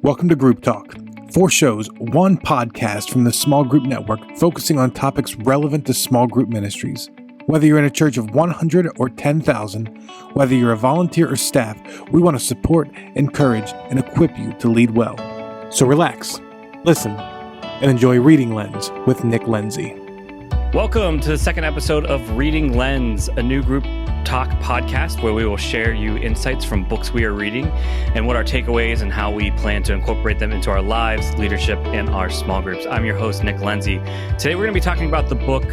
Welcome to Group Talk. 4 shows, 1 podcast from the Small Group Network focusing on topics relevant to small group ministries. Whether you're in a church of 100 or 10,000, whether you're a volunteer or staff, we want to support, encourage, and equip you to lead well. So relax, listen, and enjoy Reading LENZ with Nick LENZ. Welcome to the second episode of Reading LENZ, a new group talk podcast where we will share you insights from books we are reading and what our takeaways and how we plan to incorporate them into our lives, leadership, and our small groups. I'm your host, Nick LENZ. Today we're going to be talking about the book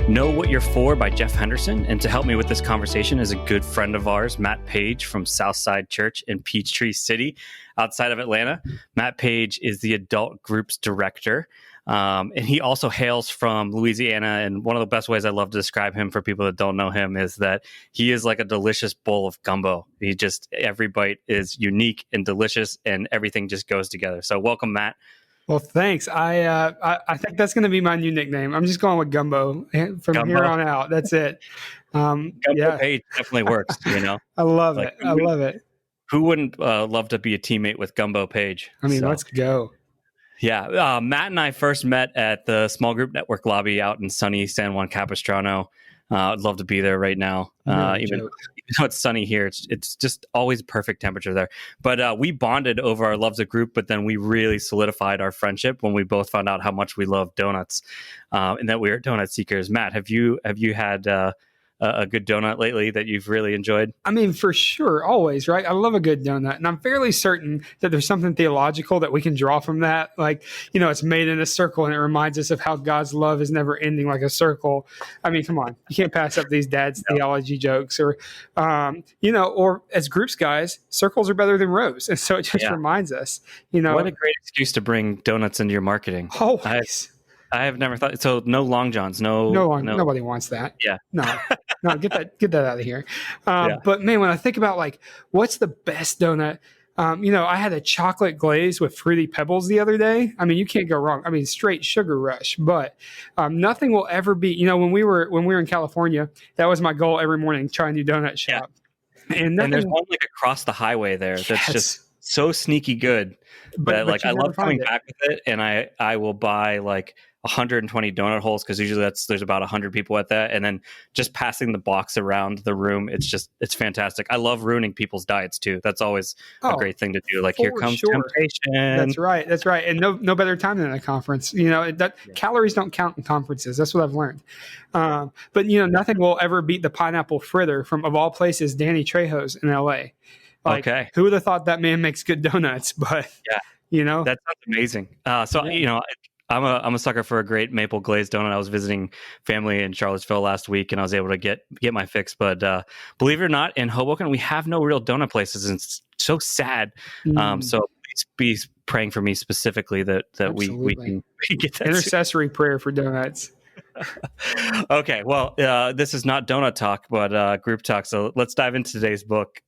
Know What You're For by Jeff Henderson. And to help me with this conversation is a good friend of ours, Matt Page from Southside Church in Peachtree City outside of Atlanta. Matt Page is the adult groups director. And he also hails from Louisiana. And one of the best ways I love to describe him for people that don't know him is that he is like a delicious bowl of gumbo. Every bite is unique and delicious and everything just goes together. So welcome, Matt. Well, thanks. I think that's going to be my new nickname. I'm just going with Gumbo from here on out. That's it. Gumbo Page definitely works, you know. I love it. I love it. Who wouldn't love to be a teammate with Gumbo Page? I mean, let's go. Yeah. Matt and I first met at the Small Group Network lobby out in sunny San Juan Capistrano. I'd love to be there right now. Even though it's sunny here, it's just always perfect temperature there. But we bonded over our loves of group, but then we really solidified our friendship when we both found out how much we love donuts and that we are donut seekers. Matt, have you had a good donut lately that you've really enjoyed? I mean, for sure, always, right? I love a good donut, and I'm fairly certain that there's something theological that we can draw from that. Like, you know, it's made in a circle, and it reminds us of how God's love is never ending like a circle. I mean, come on, you can't pass up these dad's theology jokes, or or as groups guys, circles are better than rows, and so it just reminds us, what a great excuse to bring donuts into your marketing. Always. I have never thought so. No long johns. No. Nobody wants that. Yeah. No. Get that out of here. But man, when I think about like what's the best donut, I had a chocolate glaze with fruity pebbles the other day. I mean, you can't go wrong. I mean, straight sugar rush. But nothing will ever be. When we were in California, that was my goal every morning. Try a new donut shop. Yeah. And there's one like across the highway there that's just so sneaky good. But like I love coming back with it, and I will buy like 120 donut holes because usually there's about 100 people at that, and then just passing the box around the room, it's fantastic. I love ruining people's diets too. That's always a great thing to do. Like here comes temptation. That's right. And no better time than a conference. Calories don't count in conferences. That's what I've learned. But nothing will ever beat the pineapple fritter from, of all places, Danny Trejo's in LA. Like, who would have thought that man makes good donuts? But that sounds amazing. I'm a sucker for a great maple glazed donut. I was visiting family in Charlottesville last week, and I was able to get my fix. But believe it or not, in Hoboken, we have no real donut places, and it's so sad. So please be praying for me specifically that we can get that intercessory prayer for donuts. Okay, well, this is not donut talk, but group talk. So let's dive into today's book,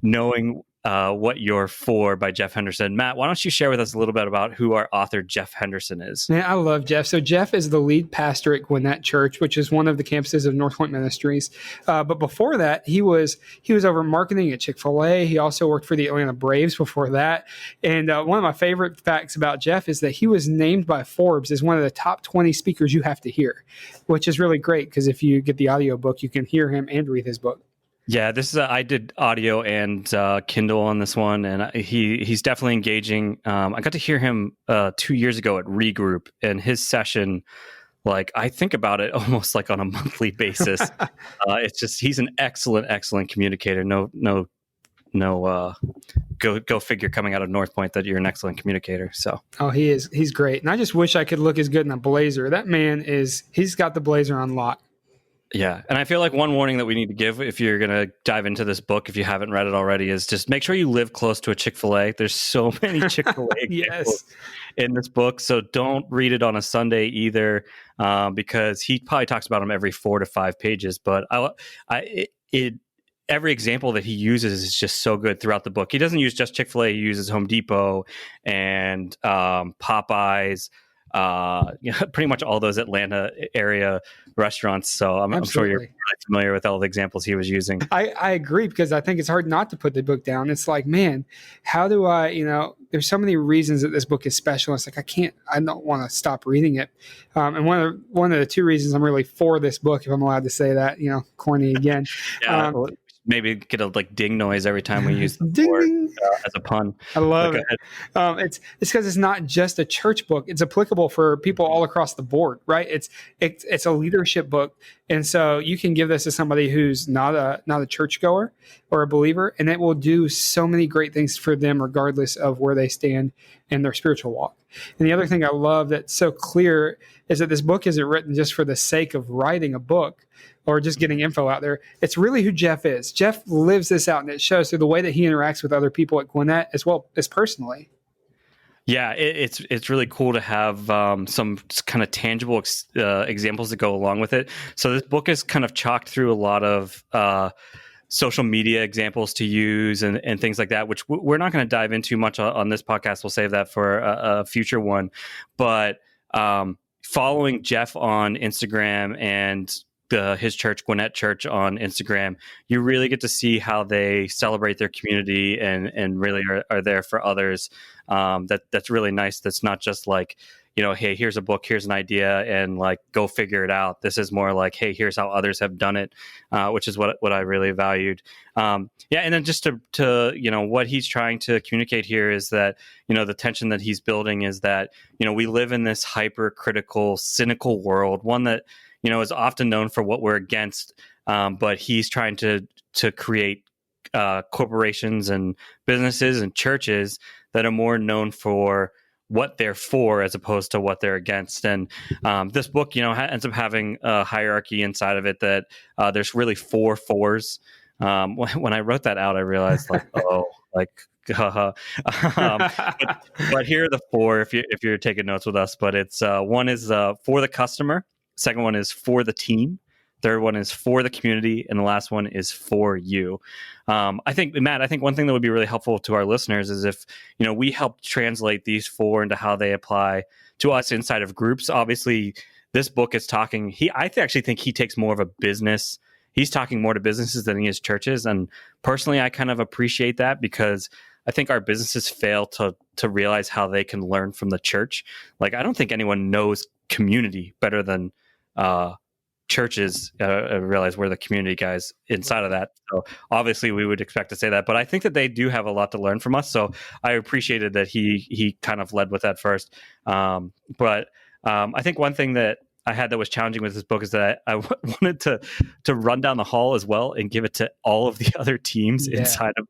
Knowing What You're For by Jeff Henderson. Matt, why don't you share with us a little bit about who our author Jeff Henderson is? Man, I love Jeff. So Jeff is the lead pastor at Gwinnett Church, which is one of the campuses of North Point Ministries. But before that, he was over marketing at Chick-fil-A. He also worked for the Atlanta Braves before that. And one of my favorite facts about Jeff is that he was named by Forbes as one of the top 20 speakers you have to hear, which is really great because if you get the audiobook, you can hear him and read his book. Yeah, this is I did audio and Kindle on this one, and he's definitely engaging. I got to hear him 2 years ago at Regroup, and his session, like I think about it almost like on a monthly basis. It's just he's an excellent communicator. No, go figure coming out of North Point that you're an excellent communicator. So he is. He's great, and I just wish I could look as good in a blazer. That man he's got the blazer on lock. Yeah. And I feel like one warning that we need to give if you're going to dive into this book, if you haven't read it already, is just make sure you live close to a Chick-fil-A. There's so many Chick-fil-A examples in this book. So don't read it on a Sunday either, because he probably talks about them every 4 to 5 pages. But every example that he uses is just so good throughout the book. He doesn't use just Chick-fil-A. He uses Home Depot and Popeyes. pretty much all those Atlanta area restaurants. So I'm sure you're really familiar with all the examples he was using. I agree, because I think it's hard not to put the book down. It's like, man, how do I, there's so many reasons that this book is special. It's like, I don't want to stop reading it. And one of the two reasons I'm really for this book, if I'm allowed to say that, corny again. Yeah, maybe get a ding noise every time we use the word as a pun. I love it. It's because it's not just a church book. It's applicable for people all across the board, right? It's a leadership book, and so you can give this to somebody who's not a churchgoer or a believer, and it will do so many great things for them, regardless of where they stand in their spiritual walk. And the other thing I love that's so clear is that this book isn't written just for the sake of writing a book or just getting info out there. It's really who Jeff is. Jeff lives this out, and it shows through the way that he interacts with other people at Gwinnett as well as personally. Yeah, it's really cool to have some kind of tangible examples that go along with it. So this book is kind of chalked through a lot of social media examples to use and things like that, which we're not going to dive into much on this podcast. We'll save that for a future one. But following Jeff on Instagram and his church, Gwinnett Church, on Instagram, you really get to see how they celebrate their community and really are there for others. That's really nice. That's not just like, hey, here's a book, here's an idea, and go figure it out. This is more like, hey, here's how others have done it, which is what I really valued. And then just to what he's trying to communicate here is that, the tension that he's building is that, we live in this hypercritical, cynical world, one that, is often known for what we're against, but he's trying to create corporations and businesses and churches that are more known for what they're for as opposed to what they're against. And this book, ends up having a hierarchy inside of it that there's really 4 fours. When I wrote that out, I realized but here are the 4 if you're taking notes with us. But it's one is for the customer. Second one is for the team. Third one is for the community. And the last one is for you. I think, Matt, one thing that would be really helpful to our listeners is if, we help translate these 4 into how they apply to us inside of groups. Obviously, this book is talking, I actually think he takes more of a business. He's talking more to businesses than he is churches. And personally, I kind of appreciate that, because I think our businesses fail to realize how they can learn from the church. I don't think anyone knows community better than churches. Realize we're the community guys inside of that. So obviously we would expect to say that, but I think that they do have a lot to learn from us. So I appreciated that he kind of led with that first. But I think one thing that I had that was challenging with this book is that I wanted to run down the hall as well and give it to all of the other teams inside of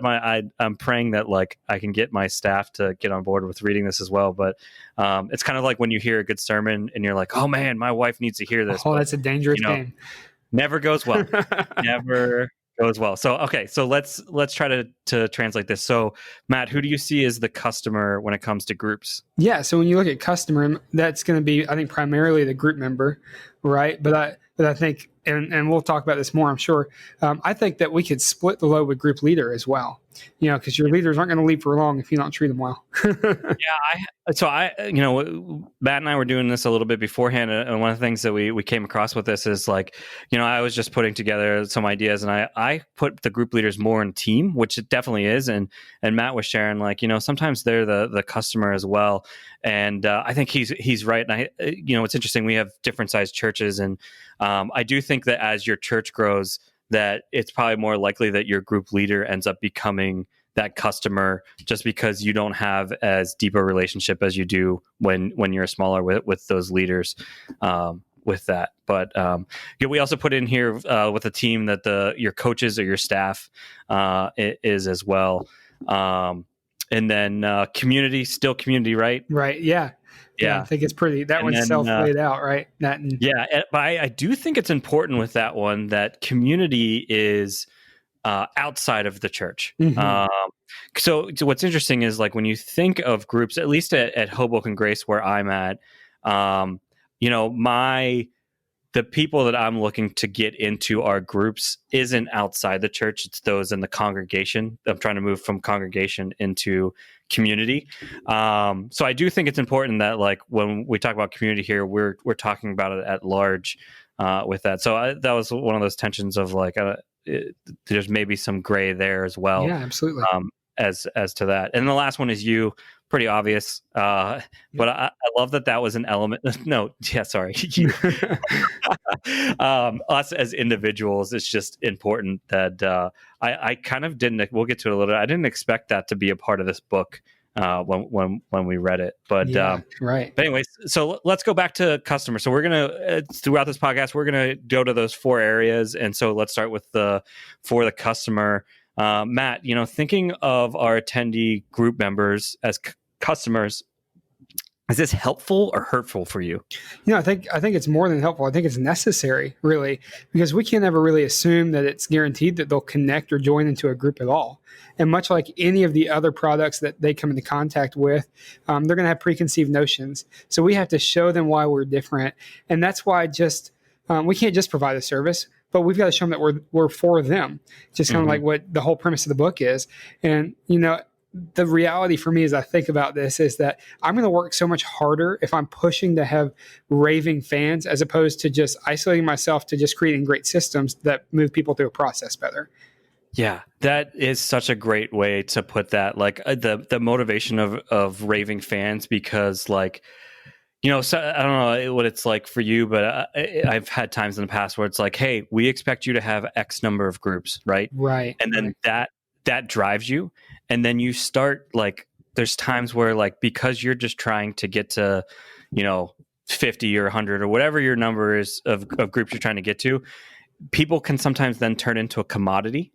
my. I'm praying that I can get my staff to get on board with reading this as well. But it's kind of like when you hear a good sermon and you're like, oh man, my wife needs to hear this. Oh, that's a dangerous game. Never goes well. Never goes well. So okay, so let's try to translate this. So Matt, who do you see as the customer when it comes to groups? Yeah, so when you look at customer, that's going to be, I think, primarily the group member, right? But I think, and we'll talk about this more, I'm sure. I think that we could split the load with group leader as well, because your leaders aren't going to leave for long if you don't treat them well. Matt and I were doing this a little bit beforehand, and one of the things that we came across with this is I was just putting together some ideas, and I put the group leaders more in team, which it definitely is, and Matt was sharing sometimes they're the customer as well, and I think he's right, and it's interesting, we have different sized churches, and I do think that as your church grows, that it's probably more likely that your group leader ends up becoming that customer, just because you don't have as deep a relationship as you do when you're smaller with those leaders with that. But we also put in here with a team that your coaches or your staff is as well. And then community, still community, right? Right. Yeah. I think it's pretty. That one's self-laid out, right? But I do think it's important with that one that community is outside of the church. Mm-hmm. So what's interesting is when you think of groups, at least at Hoboken Grace where I'm at, the people that I'm looking to get into our groups isn't outside the church. It's those in the congregation. I'm trying to move from congregation into community. So I do think it's important that like when we talk about community here, we're talking about it at large with that. So that was one of those tensions of like, there's maybe some gray there as well. Yeah, absolutely. As to that. And the last one is you. Pretty obvious. But I love that was an element. No, yeah, sorry. Us as individuals, it's just important that I kind of didn't, we'll get to it a little bit. I didn't expect that to be a part of this book when we read it. But right. But anyways, so let's go back to customers. So we're going to, throughout this podcast, we're going to go to those 4 areas. And so let's start with for the customer. Matt, thinking of our attendee group members as customers, is this helpful or hurtful for you? I think it's more than helpful. I think it's necessary, really, because we can't ever really assume that it's guaranteed that they'll connect or join into a group at all. And much like any of the other products that they come into contact with, they're going to have preconceived notions. So we have to show them why we're different. And that's why we can't just provide a service, but we've got to show them that we're for them. Just kind of like what the whole premise of the book is. And, the reality for me as I think about this is that I'm going to work so much harder if I'm pushing to have raving fans as opposed to just isolating myself to just creating great systems that move people through a process better. Yeah, that is such a great way to put that. Like the motivation of raving fans, because like, so I don't know what it's like for you, but I've had times in the past where it's like, hey, we expect you to have X number of groups, right? Right. And then that drives you. And then you start like, there's times where like, because you're just trying to get to, 50 or 100 or whatever your number is of groups you're trying to get to, people can sometimes then turn into a commodity.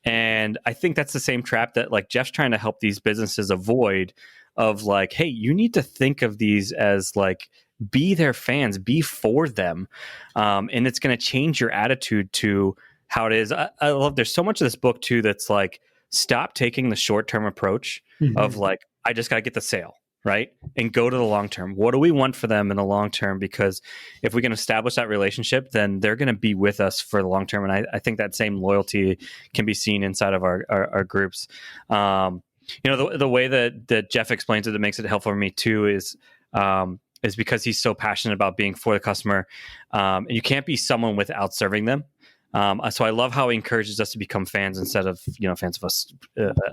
And I think that's the same trap that like Jeff's trying to help these businesses avoid, of like, hey, you need to think of these as like, be their fans, be for them. And it's going to change your attitude to how it is. I love, there's so much of this book too that's like, stop taking the short-term approach of like, I just got to get the sale, right? And go to the long-term. What do we want for them in the long-term? Because if we can establish that relationship, then they're going to be with us for the long-term. And I think that same loyalty can be seen inside of our groups. The way that Jeff explains it that makes it helpful for me too is because he's so passionate about being for the customer. And you can't be someone without serving them. So I love how he encourages us to become fans instead of, fans of us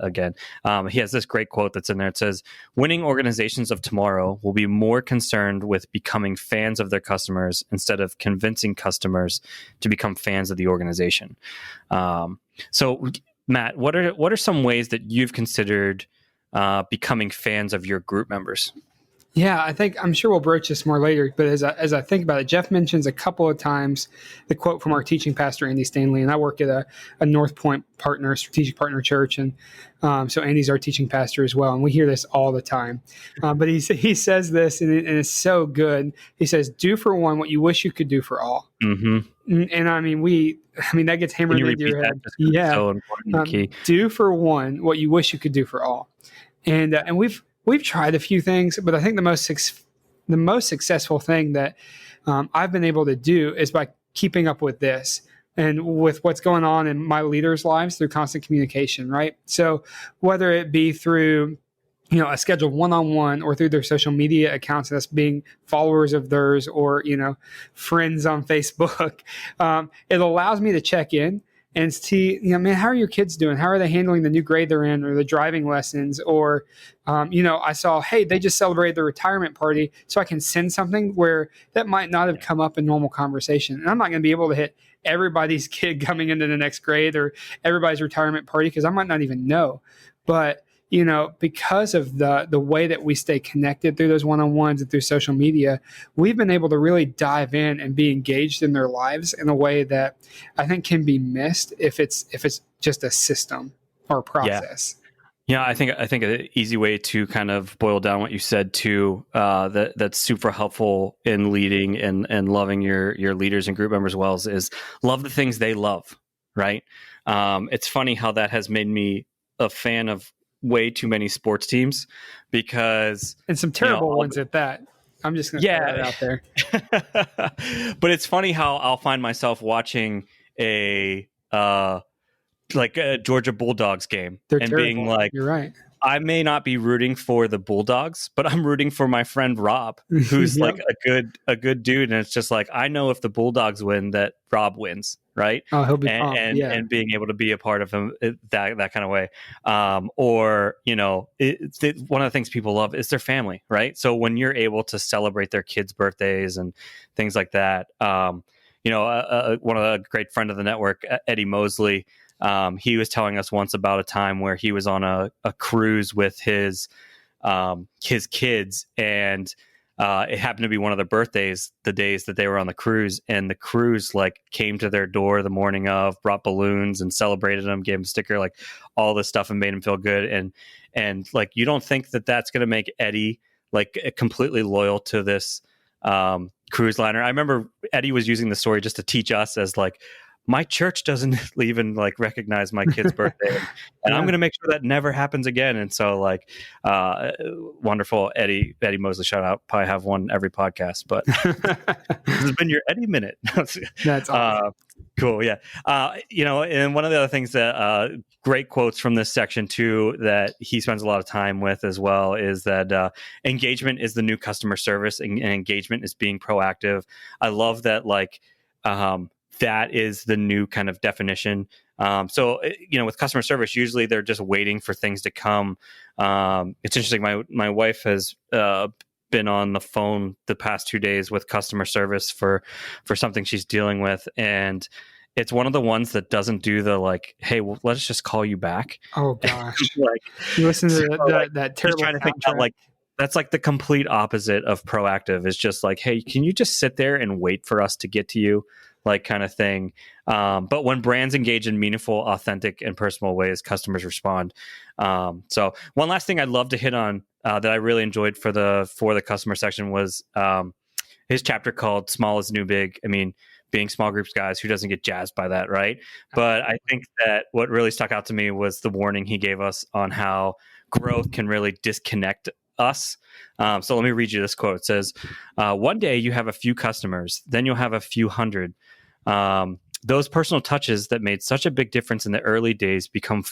again. He has this great quote that's in there. It says, winning organizations of tomorrow will be more concerned with becoming fans of their customers instead of convincing customers to become fans of the organization. So Matt, what are some ways that you've considered becoming fans of your group members? Yeah, I'm sure we'll broach this more later, but as I think about it, Jeff mentions a couple of times the quote from our teaching pastor, Andy Stanley, and I work at a North Point strategic partner church, and so Andy's our teaching pastor as well, and we hear this all the time. But he says this, and it's so good. He says, "Do for one what you wish you could do for all." Mm-hmm. And I mean that gets hammered into your head. Yeah, so important. Key. Do for one what you wish you could do for all, and we've tried a few things, but I think the most successful thing that I've been able to do is by keeping up with this and with what's going on in my leaders' lives through constant communication, right? So whether it be through a scheduled one-on-one or through their social media accounts, that's being followers of theirs or, friends on Facebook, it allows me to check in and see, man, how are your kids doing? How are they handling the new grade they're in or the driving lessons? Or, I saw, hey, they just celebrated their retirement party. So I can send something where that might not have come up in normal conversation. And I'm not going to be able to hit everybody's kid coming into the next grade or everybody's retirement party because I might not even know. But because of the way that we stay connected through those one-on-ones and through social media, we've been able to really dive in and be engaged in their lives in a way that I think can be missed if it's just a system or a process. Yeah, I think an easy way to kind of boil down what you said too, that's super helpful in leading and loving your leaders and group members well is love the things they love, right? It's funny how that has made me a fan of way too many sports teams and some terrible ones at that. I'm just going to throw that out there. But it's funny how I'll find myself watching a Georgia Bulldogs game They're and terrible. being like, you're right. I may not be rooting for the Bulldogs, but I'm rooting for my friend Rob, who's Yep. like a good dude. And it's just like, I know if the Bulldogs win, that Rob wins, right? Oh, he'll be and pumped. and being able to be a part of him that kind of way. Or, you know, one of the things people love is their family, right? So when you're able to celebrate their kids' birthdays and things like that, you know, one of the great friend of the network, Eddie Mosley, he was telling us once about a time where he was on a cruise with his kids, and it happened to be one of their birthdays, the days that they were on the cruise, and the cruise like came to their door the morning of, brought balloons and celebrated them, gave them a sticker, like all this stuff, and made him feel good. And like, you don't think that that's going to make Eddie like completely loyal to this cruise liner. I remember Eddie was using the story just to teach us as like, my church doesn't even like recognize my kid's birthday, and I'm going to make sure that never happens again. And so like, wonderful Eddie Mosley, shout out. Probably have one every podcast, but this has been your Eddie minute. That's awesome. Cool. Yeah. You know, and one of the other things that, great quotes from this section too, that he spends a lot of time with as well, is that, engagement is the new customer service, and engagement is being proactive. I love that. Like, that is the new kind of definition. So, you know, with customer service, usually they're just waiting for things to come. It's interesting. My wife has been on the phone the past 2 days with customer service for something she's dealing with. And it's one of the ones that doesn't do the like, hey, well, let's just call you back. Oh, gosh. Like, you listen to like, that terrible trying to think about, like, that's like the complete opposite of proactive. It's just like, hey, can you just sit there and wait for us to get to you? Like, kind of thing. But when brands engage in meaningful, authentic, and personal ways, customers respond. So one last thing I'd love to hit on that I really enjoyed for the customer section was his chapter called "Small is New Big." I mean, being small groups guys, who doesn't get jazzed by that, right? But I think that what really stuck out to me was the warning he gave us on how growth can really disconnect us. So let me read you this quote. It says, one day you have a few customers, then you'll have a few hundred. Those personal touches that made such a big difference in the early days become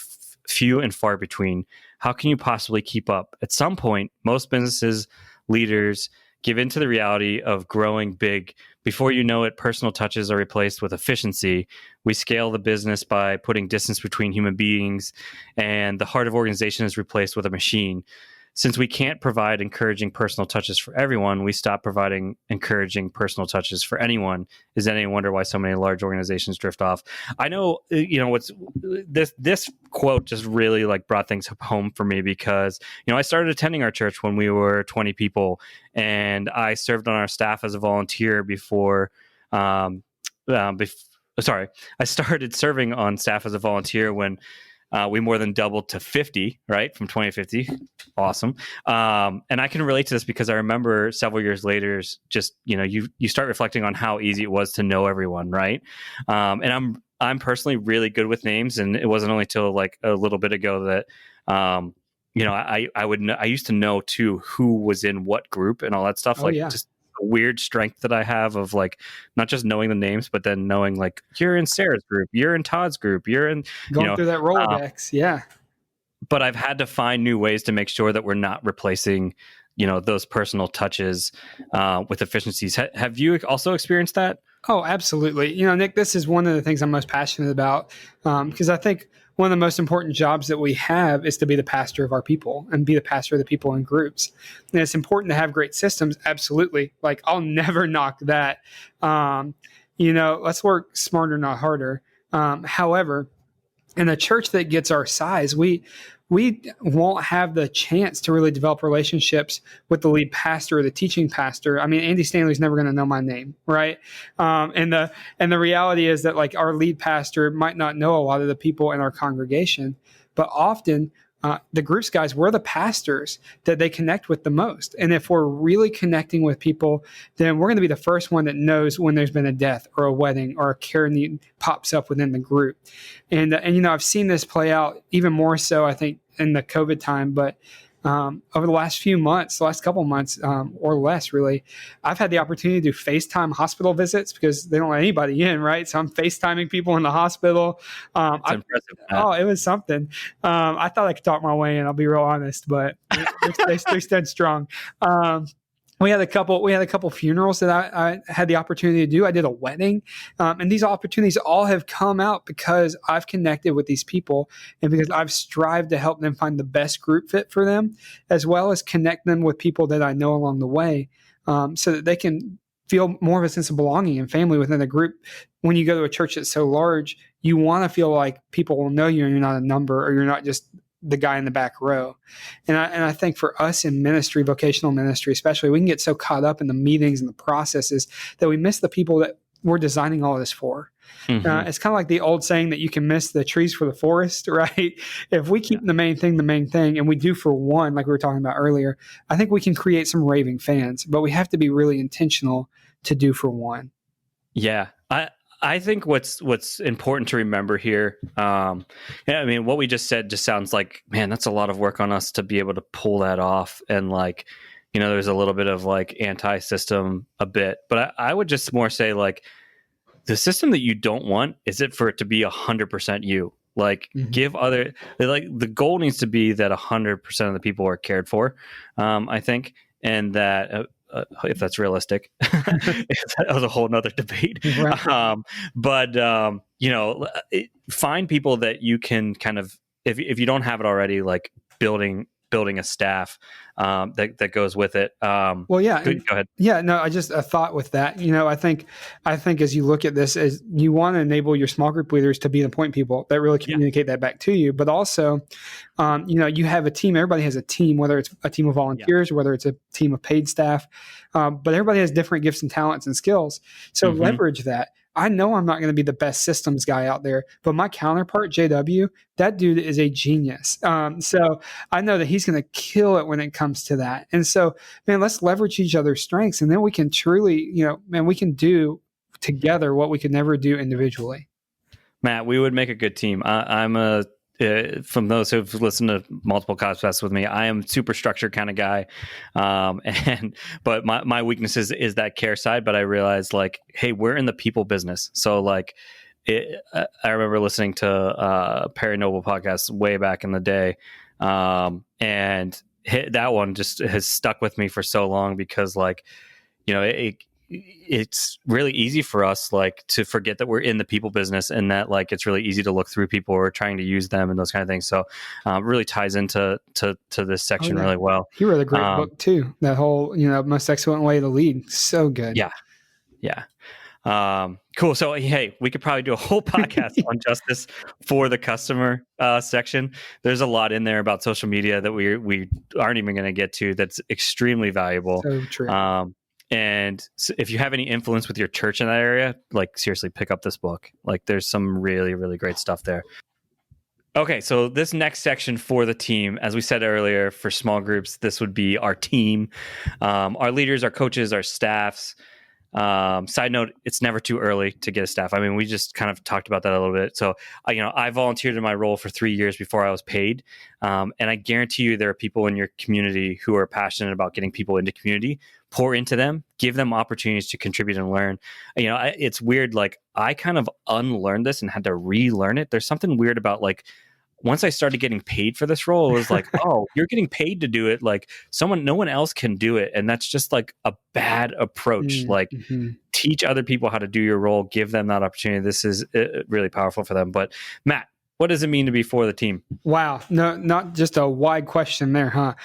few and far between. How can you possibly keep up? At some point, most businesses, leaders give into the reality of growing big. Before you know it, personal touches are replaced with efficiency. We scale the business by putting distance between human beings, and the heart of organization is replaced with a machine. Since we can't provide encouraging personal touches for everyone, we stop providing encouraging personal touches for anyone. Is that any wonder why so many large organizations drift off? I know, you know, what's this quote just really like brought things home for me, because, you know, I started attending our church when we were 20 people, and I served on our staff as a volunteer before. I started serving on staff as a volunteer when we more than doubled to 50, right? From 20 to 50. Awesome. And I can relate to this because I remember several years later, just, you know, you start reflecting on how easy it was to know everyone, right? And I'm personally really good with names, and it wasn't only till like a little bit ago that, you know, I used to know too who was in what group and all that stuff. Just a weird strength that I have of like not just knowing the names, but then knowing like you're in Sarah's group, you're in Todd's group, you're in going through that Rolodex. Yeah. But I've had to find new ways to make sure that we're not replacing, you know, those personal touches with efficiencies. Have you also experienced that? Oh, absolutely. You know, Nick, this is one of the things I'm most passionate about, because I think one of the most important jobs that we have is to be the pastor of our people and be the pastor of the people in groups. And it's important to have great systems. Absolutely. Like, I'll never knock that. You know, let's work smarter, not harder. However, in a church that gets our size, we won't have the chance to really develop relationships with the lead pastor or the teaching pastor. I mean, Andy Stanley's never going to know my name, right? And the reality is that like our lead pastor might not know a lot of the people in our congregation, but often the groups guys, we're the pastors that they connect with the most. And if we're really connecting with people, then we're going to be the first one that knows when there's been a death or a wedding or a care need pops up within the group. And you know, I've seen this play out even more so, I think, in the COVID time. But over the last few months, the last couple of months or less, really, I've had the opportunity to do FaceTime hospital visits because they don't let anybody in, right? So I'm FaceTiming people in the hospital. It's impressive. Oh, it was something. I thought I could talk my way in. I'll be real honest, but they stood strong. We had a couple funerals that I had the opportunity to do. I did a wedding, and these opportunities all have come out because I've connected with these people and because I've strived to help them find the best group fit for them, as well as connect them with people that I know along the way, so that they can feel more of a sense of belonging and family within a group. When you go to a church that's so large, you want to feel like people will know you and you're not a number, or you're not just the guy in the back row. And I think for us in ministry, vocational ministry especially, we can get so caught up in the meetings and the processes that we miss the people that we're designing all this for. Mm-hmm. It's kind of like the old saying that you can miss the trees for the forest, right? If we keep the main thing, and we do for one, like we were talking about earlier, I think we can create some raving fans, but we have to be really intentional to do for one. Yeah. I think what's important to remember here, I mean, what we just said just sounds like, man, that's a lot of work on us to be able to pull that off. And like, there's a little bit of like anti-system a bit, but I would just more say like the system that you don't want is it for it to be 100% you. Like give other, like the goal needs to be that 100% of the people are cared for, I think, and that if that's realistic, that was a whole nother debate. Right. Find people that you can kind of, if you don't have it already, like building a staff that goes with it. Well, yeah. Go ahead. Yeah, no, I just a thought with that. I think as you look at this, as you want to enable your small group leaders to be the point people that really communicate that back to you, but also, you have a team. Everybody has a team, whether it's a team of volunteers or whether it's a team of paid staff. But everybody has different gifts and talents and skills. So leverage that. I know I'm not going to be the best systems guy out there, but my counterpart, JW, that dude is a genius. So I know that he's going to kill it when it comes to that. And so, man, let's leverage each other's strengths. And then we can truly, we can do together what we could never do individually. Matt, we would make a good team. I'm from those who've listened to multiple podcasts with me, I am super structured kind of guy. But my weakness is that care side, but I realized like, hey, we're in the people business. So like I remember listening to Perry Noble podcast way back in the day. And that one just has stuck with me for so long because like, it's really easy for us like to forget that we're in the people business and that like it's really easy to look through people or trying to use them and those kind of things. So really ties into this section really well. He wrote a great book too. That whole most excellent way to lead. So good. Yeah. Cool. So hey, we could probably do a whole podcast on justice for the customer section. There's a lot in there about social media that we aren't even going to get to. That's extremely valuable. So true. And if you have any influence with your church in that area, like seriously, pick up this book. Like there's some really, really great stuff there. Okay, so this next section for the team, as we said earlier, for small groups, this would be our team, our leaders, our coaches, our staffs. Side note, it's never too early to get a staff. I mean, we just kind of talked about that a little bit. So, I volunteered in my role for 3 years before I was paid. And I guarantee you there are people in your community who are passionate about getting people into community. Pour into them, give them opportunities to contribute and learn. It's weird. Like I kind of unlearned this and had to relearn it. There's something weird about like, once I started getting paid for this role, it was like, oh, you're getting paid to do it. Like no one else can do it. And that's just like a bad approach. Like teach other people how to do your role, give them that opportunity. This is really powerful for them. But Matt, what does it mean to be for the team? Wow. No, not just a wide question there, huh?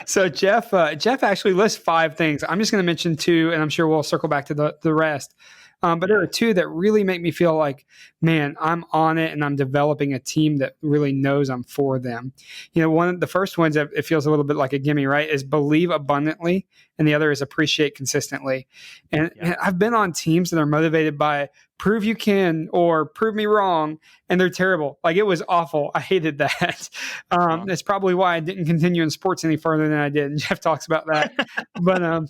So Jeff actually lists 5 things. I'm just going to mention 2, and I'm sure we'll circle back to the rest. But there are 2 that really make me feel like, man, I'm on it and I'm developing a team that really knows I'm for them. One of the first ones that it feels a little bit like a gimme, right, is believe abundantly, and the other is appreciate consistently. And I've been on teams that are motivated by prove you can or prove me wrong, and they're terrible. Like it was awful. I hated that. That's probably why I didn't continue in sports any further than I did. And Jeff talks about that. But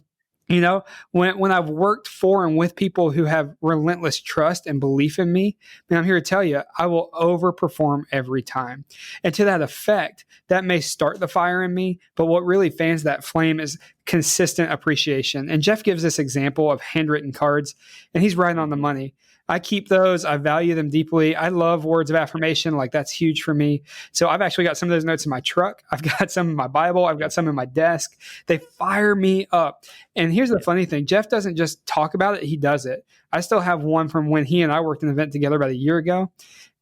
You know, when I've worked for and with people who have relentless trust and belief in me, man, I'm here to tell you, I will overperform every time. And to that effect, that may start the fire in me, but what really fans that flame is consistent appreciation. And Jeff gives this example of handwritten cards, and he's right on the money. I keep those. I value them deeply. I love words of affirmation. Like, that's huge for me. So I've actually got some of those notes in my truck. I've got some in my Bible. I've got some in my desk. They fire me up. And here's the funny thing. Jeff doesn't just talk about it. He does it. I still have one from when he and I worked an event together about a year ago.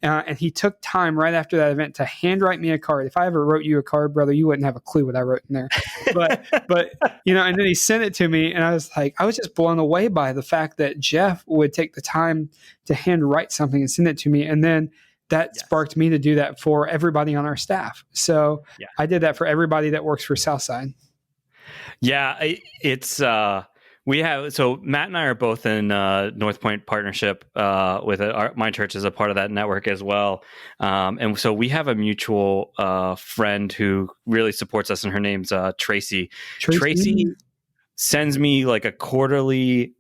And he took time right after that event to handwrite me a card. If I ever wrote you a card, brother, you wouldn't have a clue what I wrote in there. But and then he sent it to me, and I was just blown away by the fact that Jeff would take the time to handwrite something and send it to me. And then that sparked me to do that for everybody on our staff. So I did that for everybody that works for Southside. Yeah, it's so Matt and I are both in North Point partnership with my church is a part of that network as well, and so we have a mutual friend who really supports us, and her name's Tracy. Tracy sends me like a quarterly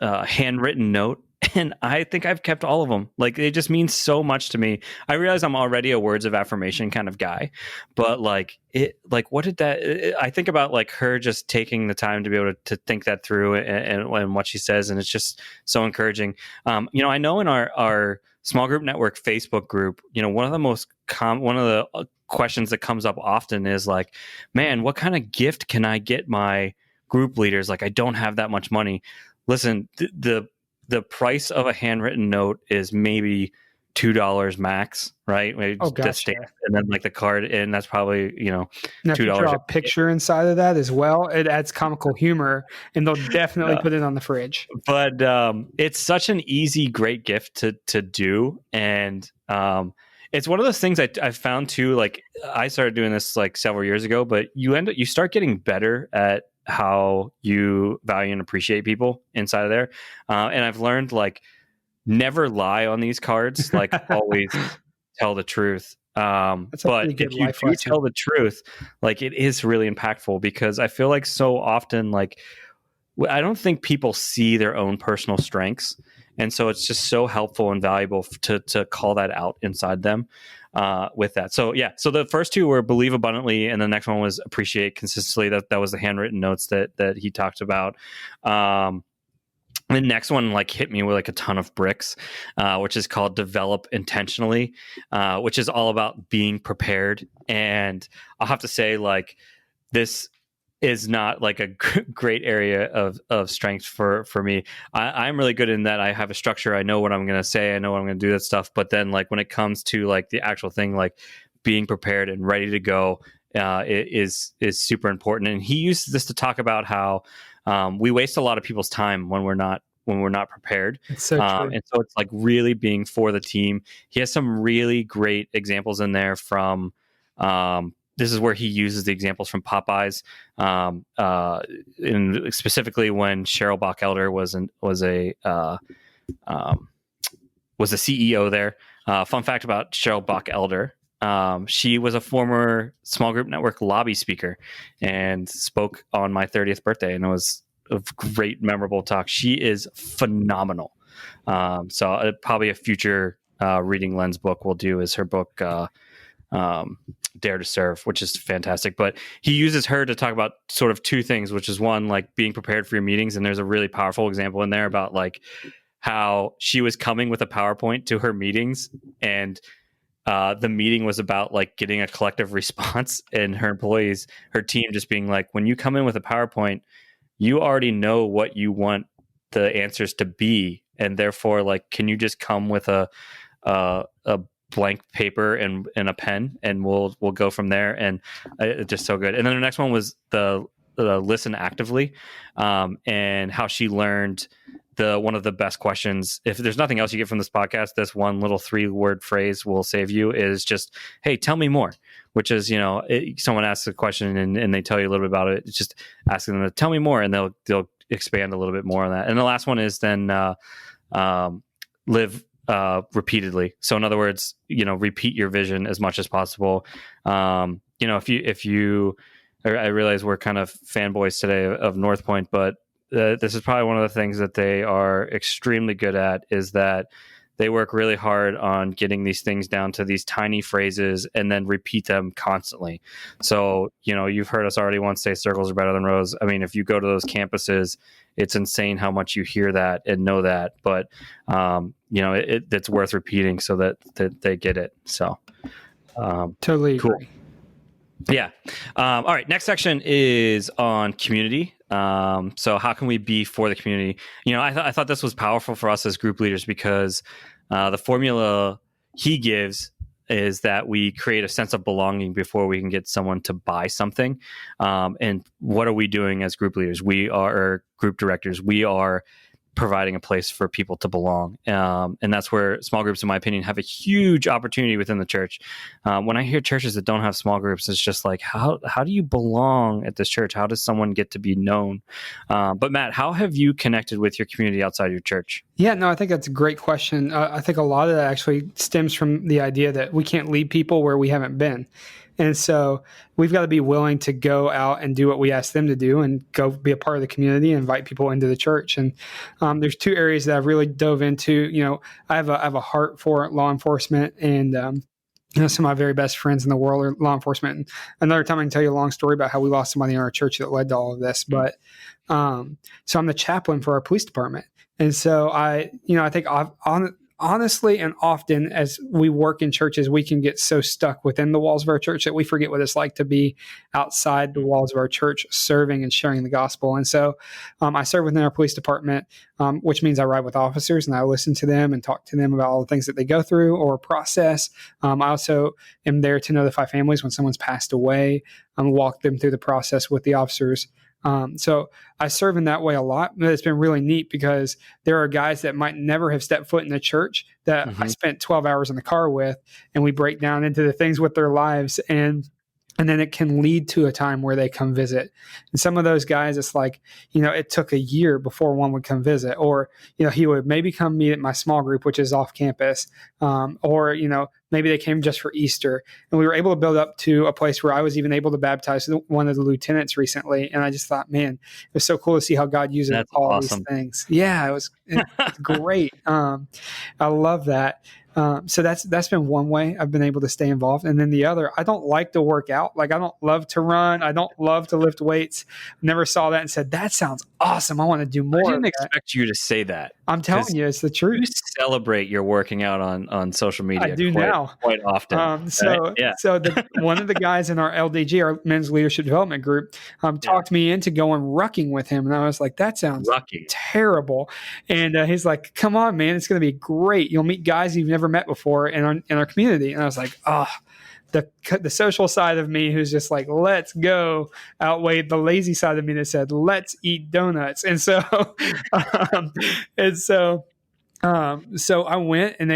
handwritten note. And I think I've kept all of them. Like, it just means so much to me. I realize I'm already a words of affirmation kind of guy, but what did that? I think about like her just taking the time to be able to think that through and what she says, and it's just so encouraging. I know in our small group network Facebook group, one of the questions that comes up often is like, man, what kind of gift can I get my group leaders? Like, I don't have that much money. Listen, the price of a handwritten note is maybe $2 max, right? Maybe gotcha. And then like the card, and that's probably $2. Draw a picture inside of that as well. It adds comical humor, and they'll definitely put it on the fridge. But it's such an easy, great gift to do, and it's one of those things I've found too. Like, I started doing this like several years ago, but you start getting better at how you value and appreciate people inside of there. And I've learned, like, never lie on these cards, like always tell the truth. But if you do tell the truth, like, it is really impactful, because I feel like so often, like, I don't think people see their own personal strengths. And so it's just so helpful and valuable to call that out inside them with that. So the first two were believe abundantly, and the next one was appreciate consistently. That was the handwritten notes that he talked about. The next one like hit me with like a ton of bricks, which is called develop intentionally, which is all about being prepared. And I'll have to say, like, this is not like a great area of strength for me. I'm really good in that I have a structure. I know what I'm going to say. I know what I'm going to do, that stuff. But then, like, when it comes to like the actual thing, like being prepared and ready to go, is super important. And he uses this to talk about how we waste a lot of people's time when we're not prepared. It's so true. And so it's like really being for the team. He has some really great examples in there from, this is where he uses the examples from Popeyes, in specifically when Cheryl Bach-Elder was a CEO there. Fun fact about Cheryl Bach-Elder: she was a former small group network lobby speaker and spoke on my 30th birthday, and it was a great, memorable talk. She is phenomenal. So probably a future Reading Lens book we'll do is her book. Dare to Serve, which is fantastic. But he uses her to talk about sort of two things, which is one, like being prepared for your meetings. And there's a really powerful example in there about like how she was coming with a PowerPoint to her meetings, and the meeting was about like getting a collective response, and her employees, her team, just being like, when you come in with a PowerPoint, you already know what you want the answers to be. And therefore, like, can you just come with a blank paper and a pen, and we'll go from there. And it's just so good. And then the next one was the listen actively, and how she learned one of the best questions. If there's nothing else you get from this podcast, this one little 3-word phrase will save you, is just, hey, tell me more. Which is, someone asks a question and they tell you a little bit about it. It's just asking them to tell me more, and they'll expand a little bit more on that. And the last one is then live repeatedly. So in other words, repeat your vision as much as possible. If you I realize we're kind of fanboys today of North Point, but this is probably one of the things that they are extremely good at, is that they work really hard on getting these things down to these tiny phrases and then repeat them constantly. So, you've heard us already once say circles are better than rows. I mean, if you go to those campuses, it's insane how much you hear that and know that, but it's worth repeating so that they get it. So Totally cool. agree. Yeah. All right. Next section is on community. So how can we be for the community? I thought this was powerful for us as group leaders, because the formula he gives is that we create a sense of belonging before we can get someone to buy something. And what are we doing as group leaders? We are group directors. We are providing a place for people to belong. And that's where small groups, in my opinion, have a huge opportunity within the church. When I hear churches that don't have small groups, it's just like, how do you belong at this church? How does someone get to be known? But Matt, how have you connected with your community outside your church? Yeah, no, I think that's a great question. I think a lot of that actually stems from the idea that we can't lead people where we haven't been. And so we've got to be willing to go out and do what we ask them to do and go be a part of the community and invite people into the church. And there's two areas that I've really dove into. I have a heart for law enforcement, and some of my very best friends in the world are law enforcement. And another time I can tell you a long story about how we lost somebody in our church that led to all of this. But so I'm the chaplain for our police department. And so I think honestly and often as we work in churches, we can get so stuck within the walls of our church that we forget what it's like to be outside the walls of our church, serving and sharing the gospel. And so I serve within our police department, which means I ride with officers and I listen to them and talk to them about all the things that they go through or process. I also am there to notify families when someone's passed away, walk them through the process with the officers. So I serve in that way a lot, but it's been really neat because there are guys that might never have stepped foot in the church that I spent 12 hours in the car with, and we break down into the things with their lives, and then it can lead to a time where they come visit. And some of those guys, it's like, it took a year before one would come visit, or, he would maybe come meet at my small group, which is off campus. Or, maybe they came just for Easter, and we were able to build up to a place where I was even able to baptize one of the lieutenants recently. And I just thought, man, it was so cool to see how God uses all awesome. These things. Yeah, it's great. I love that. So that's been one way I've been able to stay involved. And then the other, I don't like to work out. Like, I don't love to run. I don't love to lift weights. Never saw that and said, that sounds awesome. I want to do more. I didn't expect you to say that. I'm telling you, it's the truth. You celebrate your working out on social media. I do now. Quite often. So one of the guys in our LDG, our men's leadership development group, talked me into going rucking with him. And I was like, that sounds terrible. And he's like, come on, man, it's going to be great. You'll meet guys you've never met before in our community. And I was like, the social side of me who's just like, let's go, outweighed the lazy side of me that said, let's eat donuts. And so so I went, and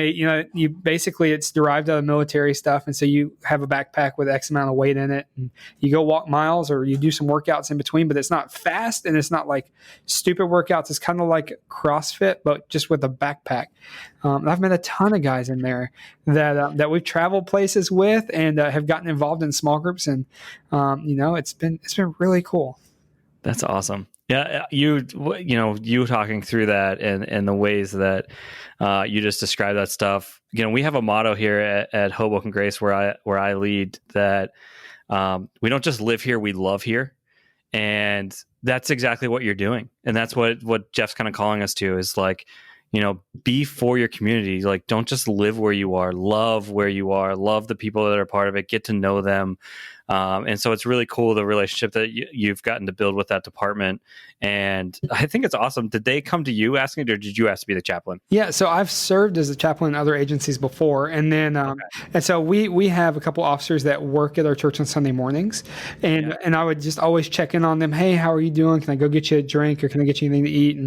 you basically, it's derived out of military stuff. And so you have a backpack with X amount of weight in it, and you go walk miles or you do some workouts in between, but it's not fast and it's not like stupid workouts. It's kind of like CrossFit, but just with a backpack. I've met a ton of guys in there that we've traveled places with and have gotten involved in small groups. And, it's been really cool. That's awesome. Yeah, you talking through that and the ways that you just described that stuff. We have a motto here at Hoboken Grace where I lead that we don't just live here, we love here. And that's exactly what you're doing. And that's what Jeff's kind of calling us to, is like, be for your community. Like, don't just live where you are, love where you are, love the people that are part of it, get to know them. And so it's really cool, the relationship that you've gotten to build with that department. And I think it's awesome. Did they come to you asking it, or did you ask to be the chaplain? Yeah, so I've served as a chaplain in other agencies before. And then, and so we have a couple officers that work at our church on Sunday mornings. And I would just always check in on them. Hey, how are you doing? Can I go get you a drink, or can I get you anything to eat?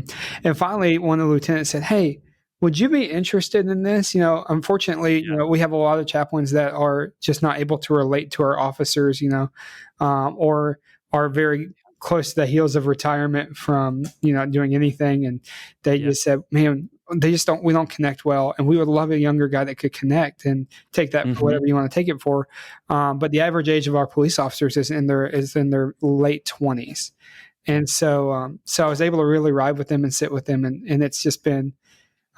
And finally, one of the lieutenants said, hey, would you be interested in this? Unfortunately, we have a lot of chaplains that are just not able to relate to our officers, or are very close to the heels of retirement from, doing anything. And they just said, man, we don't connect well. And we would love a younger guy that could connect and take that for whatever you want to take it for. But the average age of our police officers is in their late 20s. And so I was able to really ride with them and sit with them. And it's just been,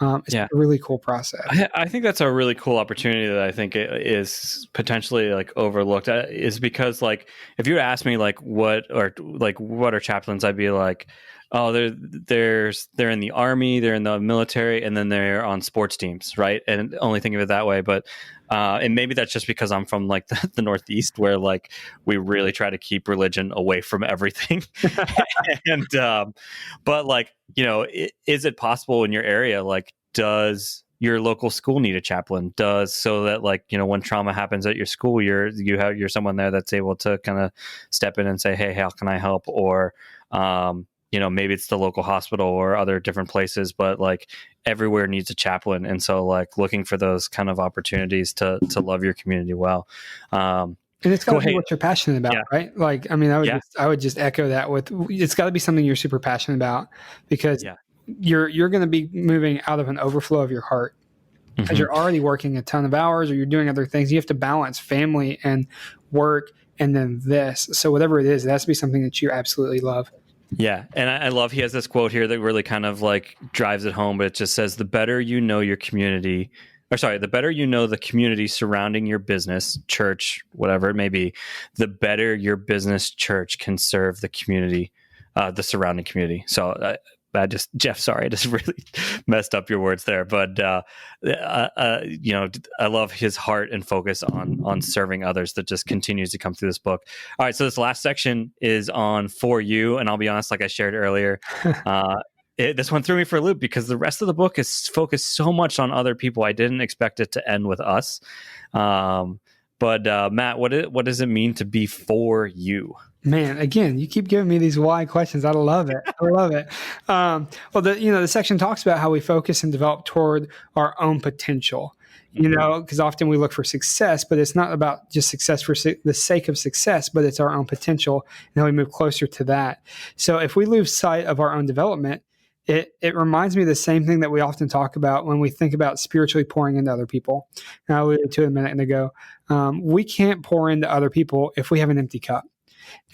it's a really cool process. I think that's a really cool opportunity that I think is potentially like overlooked. Is because like if you ask me like what are chaplains, I'd be like, oh, they're in the Army, they're in the military, and then they're on sports teams, right? And only think of it that way. But and maybe that's just because I'm from like the Northeast, where like we really try to keep religion away from everything. And but like, you know, is it possible in your area? Like, does your local school need a chaplain? So that like, you know, when trauma happens at your school, you're someone there that's able to kind of step in and say, hey, how can I help? Or you know, maybe it's the local hospital or other different places, but like everywhere needs a chaplain. And so like looking for those kind of opportunities to love your community well. And it's got to be what you're passionate about, right? Like, I mean, I would just echo that it's got to be something you're super passionate about, because you're going to be moving out of an overflow of your heart, because you're already working a ton of hours or you're doing other things. You have to balance family and work and then this. So whatever it is, it has to be something that you absolutely love. Yeah. And I love, he has this quote here that really kind of like drives it home, but it just says, the better you know your community, the better you know the community surrounding your business, church, whatever it may be, the better your business church can serve the community, the surrounding community. So Jeff, sorry, I just really messed up your words there. But, you know, I love his heart and focus on serving others that just continues to come through this book. All right. So this last section is on For You. And I'll be honest, like I shared earlier, this one threw me for a loop because the rest of the book is focused so much on other people. I didn't expect it to end with us. But Matt, what does it mean to be for you? Man, again, you keep giving me these wide questions. I love it. I love it. Well, the section talks about how we focus and develop toward our own potential. You know, because often we look for success, but it's not about just success for the sake of success, but it's our own potential, and how we move closer to that. So if we lose sight of our own development, it reminds me of the same thing that we often talk about when we think about spiritually pouring into other people. And I alluded to it a minute ago. We can't pour into other people if we have an empty cup.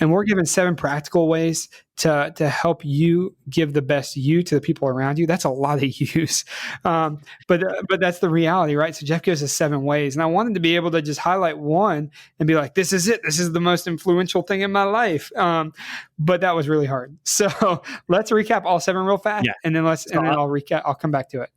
And we're given 7 practical ways to help you give the best you to the people around you. That's a lot of use. But that's the reality, right? So Jeff gives us 7 ways. And I wanted to be able to just highlight one and be like, this is it. This is the most influential thing in my life. But that was really hard. So let's recap all 7 real fast. And then I'll recap. I'll come back to it.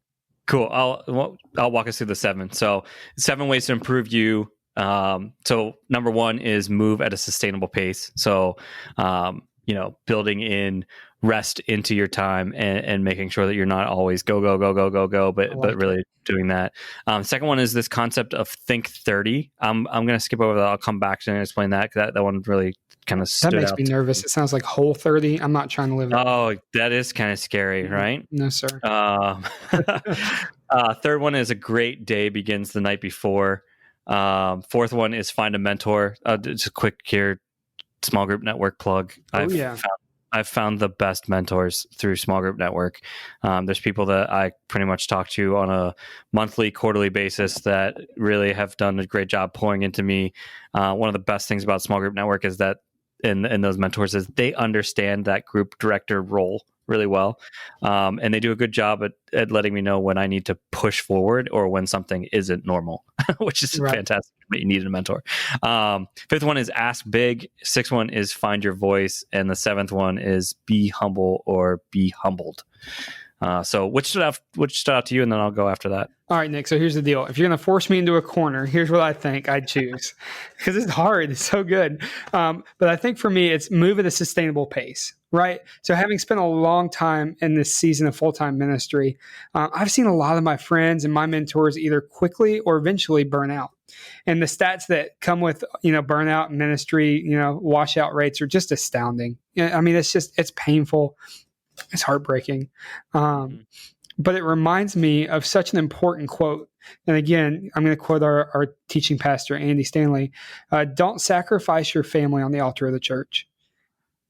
Cool. I'll walk us through the 7. So 7 ways to improve you. So number 1 is move at a sustainable pace. So, you know, building in rest into your time and making sure that you're not always go, but really doing that. Second one is this concept of think 30. I'm going to skip over that. I'll come back to and explain that. That one really kind of stood out. That makes me nervous. It sounds like Whole 30. I'm not trying to live. Oh, that is kind of scary, right? No, sir. Third one is a great day begins the night before. Fourth one is find a mentor. Just a quick here, small group network plug. I've found the best mentors through small group network. There's people that I pretty much talk to on a monthly, quarterly basis that really have done a great job pouring into me. One of the best things about small group network is that in those mentors is they understand that group director role really well. And they do a good job at letting me know when I need to push forward or when something isn't normal, which is fantastic. But you need a mentor. Fifth one is ask big. Sixth one is find your voice. And the 7th one is be humble or be humbled. So which stood out to you? And then I'll go after that. All right, Nick. So here's the deal. If you're going to force me into a corner, here's what I think I'd choose, because it's hard. It's so good. But I think for me, it's move at a sustainable pace, right? So having spent a long time in this season of full-time ministry, I've seen a lot of my friends and my mentors either quickly or eventually burn out. And the stats that come with, burnout ministry, washout rates are just astounding. I mean, it's painful. It's heartbreaking. But it reminds me of such an important quote. And again, I'm going to quote our teaching pastor, Andy Stanley. Don't sacrifice your family on the altar of the church.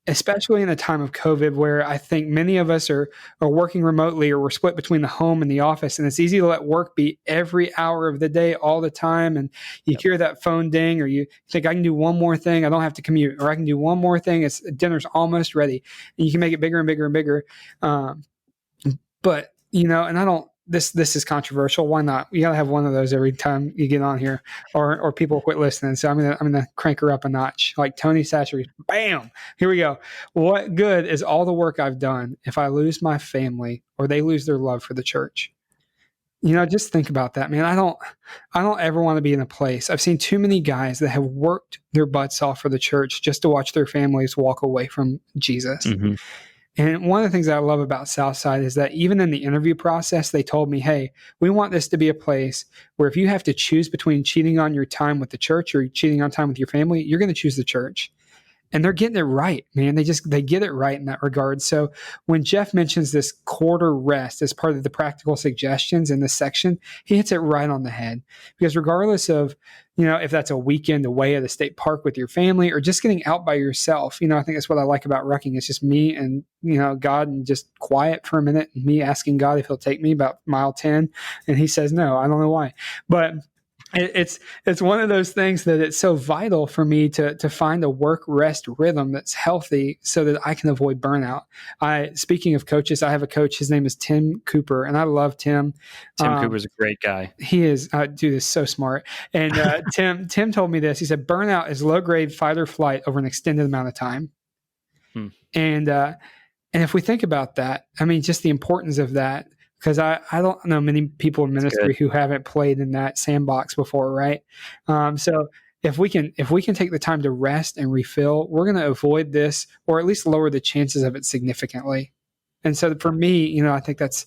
especially in a time of COVID where I think many of us are working remotely, or we're split between the home and the office. And it's easy to let work be every hour of the day, all the time. And you hear that phone ding, or you think, I can do one more thing, I don't have to commute, or I can do one more thing, it's dinner's almost ready. And you can make it bigger and bigger and bigger. But, and I don't, this is controversial. Why not? You gotta have one of those every time you get on here, or people quit listening. So I'm gonna crank her up a notch, like Tony Satchery. Bam! Here we go. What good is all the work I've done if I lose my family, or they lose their love for the church? Just think about that, man. I don't ever want to be in a place. I've seen too many guys that have worked their butts off for the church just to watch their families walk away from Jesus. Mm-hmm. And one of the things that I love about Southside is that even in the interview process, they told me, hey, we want this to be a place where if you have to choose between cheating on your time with the church or cheating on time with your family, you're going to choose the church. And they're getting it right, man. They get it right in that regard. So when Jeff mentions this quarter rest as part of the practical suggestions in this section, he hits it right on the head. Because regardless of, if that's a weekend away at a state park with your family, or just getting out by yourself, I think that's what I like about rucking. It's just me and, God, and just quiet for a minute, and me asking God if he'll take me about mile 10. And he says, no, I don't know why. But it's one of those things that it's so vital for me to find a work rest rhythm that's healthy so that I can avoid burnout. Speaking of coaches, I have a coach. His name is Tim Cooper, and I love Tim. Tim Cooper's a great guy. He is. Dude is so smart. And Tim told me this. He said, burnout is low grade fight or flight over an extended amount of time. And if we think about that, I mean, just the importance of that. Because I don't know many people in ministry who haven't played in that sandbox before, right? So if we can take the time to rest and refill, we're going to avoid this, or at least lower the chances of it significantly. And so for me, I think that's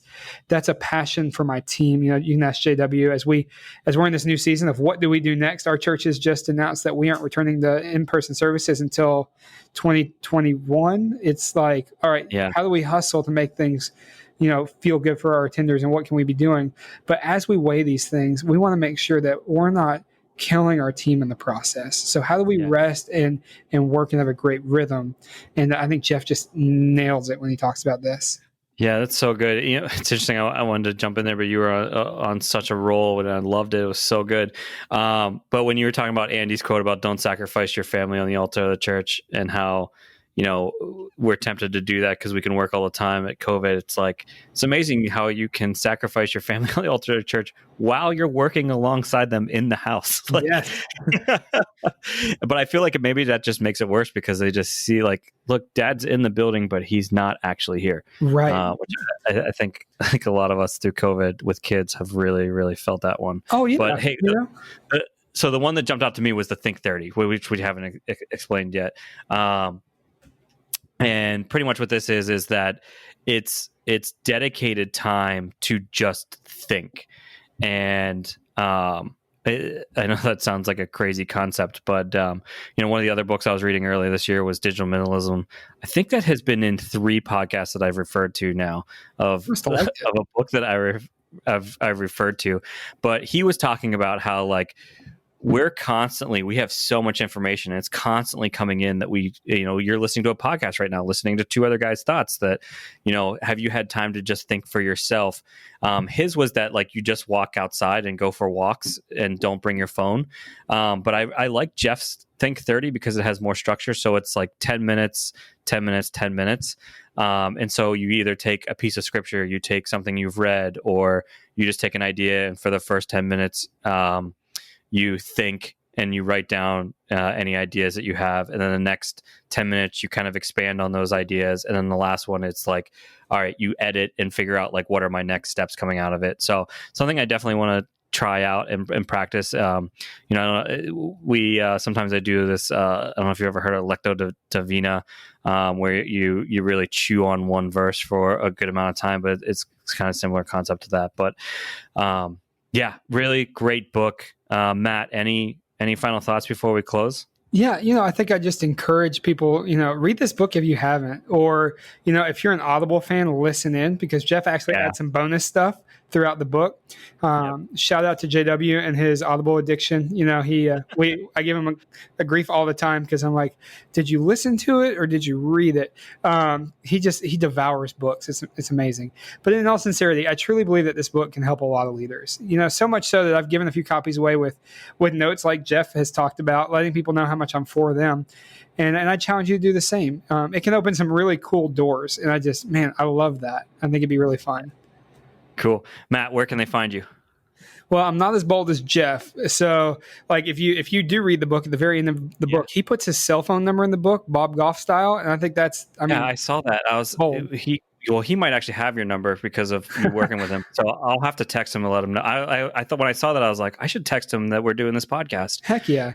a passion for my team. You can ask JW as we're in this new season of what do we do next. Our church has just announced that we aren't returning to in-person services until 2021. It's like, all right, how do we hustle to make things feel good for our attenders, and what can we be doing? But as we weigh these things, we want to make sure that we're not killing our team in the process. So how do we rest and work and have a great rhythm? And I think Jeff just nails it when he talks about this. Yeah, that's so good. It's interesting. I wanted to jump in there, but you were on such a roll, and I loved it. It was so good. But when you were talking about Andy's quote about don't sacrifice your family on the altar of the church, and how we're tempted to do that because we can work all the time at COVID. It's amazing how you can sacrifice your family on the altar of church while you're working alongside them in the house. Yes. But I feel like maybe that just makes it worse because they just see look, Dad's in the building, but he's not actually here. Right. Which I think a lot of us through COVID with kids have really, really felt that one. Oh, yeah. But hey, so the one that jumped out to me was the Think 30, which we haven't explained yet. And pretty much what this is that it's dedicated time to just think. And I know that sounds like a crazy concept, but one of the other books I was reading earlier this year was Digital Minimalism. I think that has been in 3 podcasts that I've referred to now of a book that I've referred to. But he was talking about how we have so much information, and it's constantly coming in that you're listening to a podcast right now, listening to 2 other guys' thoughts that, have you had time to just think for yourself? His was that you just walk outside and go for walks and don't bring your phone. But I like Jeff's Think 30 because it has more structure. So it's 10 minutes, 10 minutes, 10 minutes. And so you either take a piece of scripture, you take something you've read, or you just take an idea, and for the first 10 minutes, you think and you write down any ideas that you have. And then the next 10 minutes, you kind of expand on those ideas. And then the last one, it's all right, you edit and figure out what are my next steps coming out of it. So something I definitely want to try out and practice. We sometimes I do this. I don't know if you ever heard of Lectio Divina, where you really chew on one verse for a good amount of time, but it's kind of similar concept to that. But yeah, really great book. Matt, any final thoughts before we close? Yeah, I think I just encourage people, read this book if you haven't, or, if you're an Audible fan, listen in, because Jeff actually had some bonus stuff throughout the book. Shout out to JW and his Audible addiction. You know, I give him a grief all the time because I'm like, did you listen to it or did you read it? He devours books. It's amazing. But in all sincerity, I truly believe that this book can help a lot of leaders. You know, so much so that I've given a few copies away with notes like Jeff has talked about, letting people know how much I'm for them. And I challenge you to do the same. It can open some really cool doors. And I love that. I think it'd be really fun. Cool. Matt, where can they find you? Well, I'm not as bold as Jeff. So like if you do read the book, at the very end of the book, he puts his cell phone number in the book, Bob Goff style. And I think I saw that. He might actually have your number because of you working with him. So I'll have to text him and let him know. I thought when I saw that, I was like, I should text him that we're doing this podcast. Heck yeah.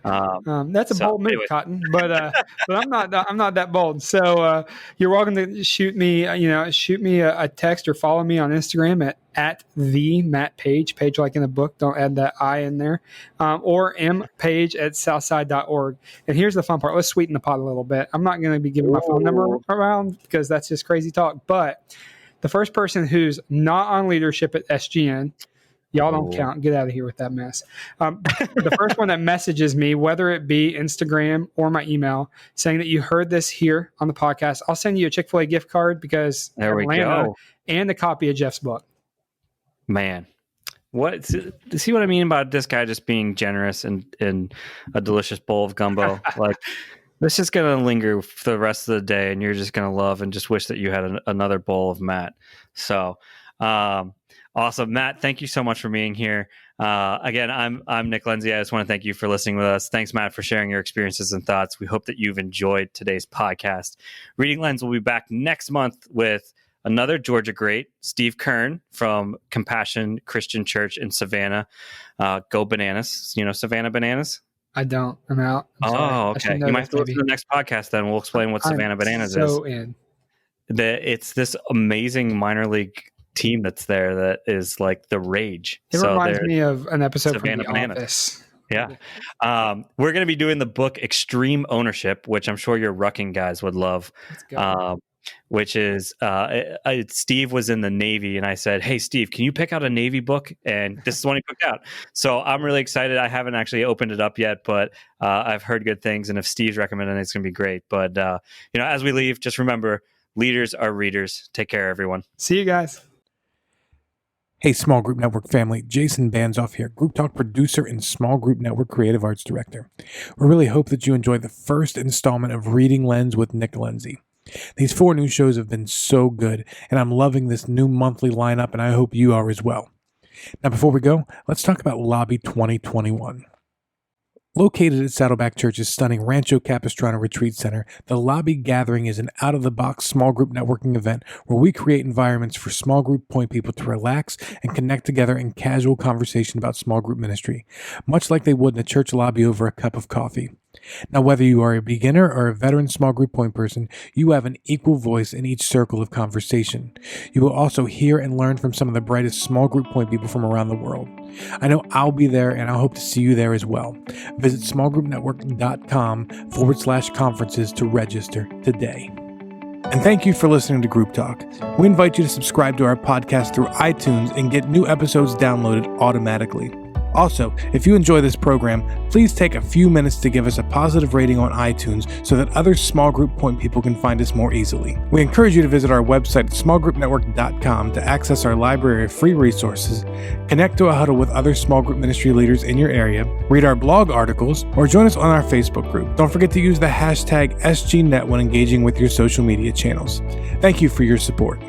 That's a bold move, Cotton, but I'm not that bold. So you're welcome to shoot me a text or follow me on Instagram at the Matt Page like in the book. Don't add that I in there. Or mpage@southside.org. And here's the fun part. Let's sweeten the pot a little bit. I'm not going to be giving my phone number around because that's just crazy talk. But the first person who's not on leadership at SGN, y'all don't count. Get out of here with that mess. The first one that messages me, whether it be Instagram or my email, saying that you heard this here on the podcast, I'll send you a Chick-fil-A gift card because Atlanta and a copy of Jeff's book. Man, see what I mean about this guy just being generous and a delicious bowl of gumbo? Like, this is going to linger for the rest of the day, and you're just going to love and just wish that you had another bowl of Matt. So, awesome. Matt, thank you so much for being here. Again, I'm Nick Lindsay. I just want to thank you for listening with us. Thanks, Matt, for sharing your experiences and thoughts. We hope that you've enjoyed today's podcast. Reading Lens will be back next month with another Georgia great, Steve Kern from Compassion Christian Church in Savannah. Go Bananas. You know Savannah Bananas? I don't. I'm out. Okay. You might have to listen to the next podcast then. We'll explain what Savannah Bananas is. It's this amazing minor league team that's there that is like the rage. It reminds me of an episode Savannah from The Office. Yeah. We're going to be doing the book Extreme Ownership, which I'm sure your rucking guys would love. Let's go. Which is Steve was in the Navy, and I said, hey, Steve, can you pick out a Navy book? And this is one he picked out. So I'm really excited. I haven't actually opened it up yet, but I've heard good things. And if Steve's recommending it, it's going to be great. But, as we leave, just remember, leaders are readers. Take care, everyone. See you guys. Hey, Small Group Network family, Jason Banzoff here, Group Talk producer and Small Group Network creative arts director. We really hope that you enjoyed the first installment of Reading Lens with Nick Lindsay. These 4 new shows have been so good, and I'm loving this new monthly lineup, and I hope you are as well. Now, before we go, let's talk about Lobby 2021. Located at Saddleback Church's stunning Rancho Capistrano Retreat Center, the Lobby Gathering is an out-of-the-box small group networking event where we create environments for small group point people to relax and connect together in casual conversation about small group ministry, much like they would in a church lobby over a cup of coffee. Now, whether you are a beginner or a veteran small group point person, you have an equal voice in each circle of conversation. You will also hear and learn from some of the brightest small group point people from around the world. I know I'll be there, and I hope to see you there as well. Visit smallgroupnetwork.com/conferences to register today. And thank you for listening to Group Talk. We invite you to subscribe to our podcast through iTunes and get new episodes downloaded automatically. Also, if you enjoy this program, please take a few minutes to give us a positive rating on iTunes so that other small group point people can find us more easily. We encourage you to visit our website at smallgroupnetwork.com to access our library of free resources, connect to a huddle with other small group ministry leaders in your area, read our blog articles, or join us on our Facebook group. Don't forget to use the hashtag SGNet when engaging with your social media channels. Thank you for your support.